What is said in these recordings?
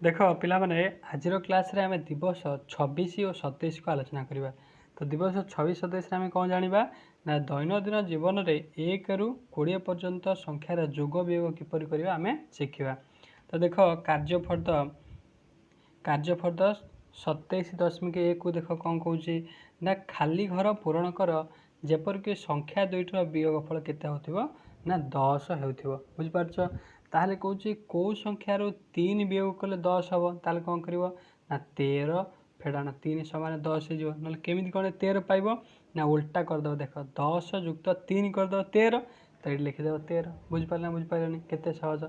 देख पिलामाने आज क्लास रे आमे दिवस 26 और 27 को आलोचना करबा। तो दिवस 26 27 रे आमे कोन जानिबा ना दैनंदिन जीवन रे 1 रु 20 पर्यंत संख्यार जोग वियोग किपरि करबा आमे शिखिबा। तो देख कार्यफर्द 27.1 को देख कौन कौची ना खाली घर पूरण कर जेपरिक संख्या दुईटर वियोगफल केते होथिबो ना 10 हेउथिबो। बुझि पारछ ताहले कौची को संख्यार 3 वियोग कले 10 हबो ताहले कौन करिवो ना 13 फेडाना 3 समान 10 हे जिवो। नले केमिति कोन 13 पाइबो ना उल्टा कर दो। देख 10 युक्त 3 कर दो 13 तो ये लिखि देबो 13। बुझि पारला बुझि पारनी केते सहज।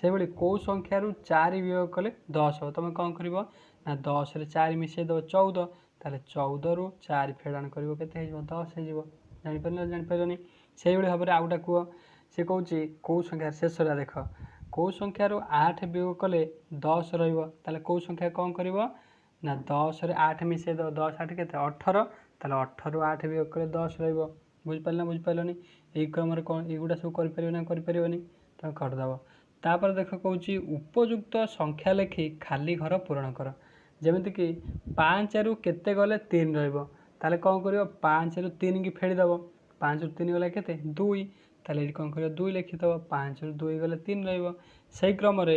से भली को संख्यार 4 वियोग कले 10 हबो तमे कौन करिवो ना 10 रे 4 मिसे दो 14 ताहले 14 रु 4 फेडान करिवो केते हे जिवो 10 हे जिवो। जानि पारनी से भली भाबरे आउटा कुओ से कहूची को संख्या शेषरा देख को संख्यार 8 वियोग कले 10 रहिबो ताहले को संख्या कौन करिवो ना 10 रे 8 मिसे दो 10 8 केते 18 ताहले 18 रु 8 वियोग कले 10 रहिबो। बुझि पारला बुझि पारलनी एई क्रम रे कोन एगुडा सब करि परिबो ना करि परिबोनी त कर दबो। तापर देख कहूची उपयुक्त संख्या लेखि खाली घर पूरण कर। जेमिति कि 5 रु केते गले 3 रहिबो ताहले कौन करिवो 5 रु 3 की फेडी दबो 5 रु 3 गला केते 2 ताहले एठी कौन करिवो 2 लिखि दबो 5 रु 2 गले 3 रहिबो। सेही क्रम रे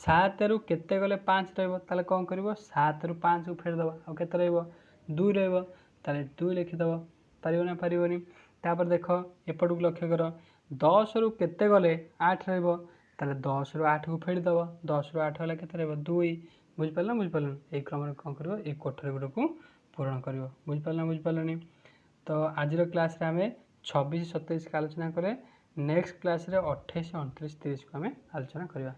7 रु केते गले 5 रहिबो ताहले कौन करिवो 7 रु 5 को फेडी दबो आ केते रहिबो 2 रहिबो ताहले 2 लिखि दबो। पारिबो ना पारिबोनी। तापर देख एपटू लक्ष्य कर 10 रु केते गले 8 रहिबो ताहले 10 रु 8 को फेडी दबो 10 रु 8 गला केते रहिबो 2। बुझि पारला बुझि पारलनी एई क्रम रे कोन करिवो ए कोठरी गुड को पूरण करिवो। बुझि पारला बुझि पारलनी। तो आज क्लास रे आमे 26 27 का आलोचना करे। नेक्स्ट क्लास रे 28 29 30 को आमे आलोचना करबा।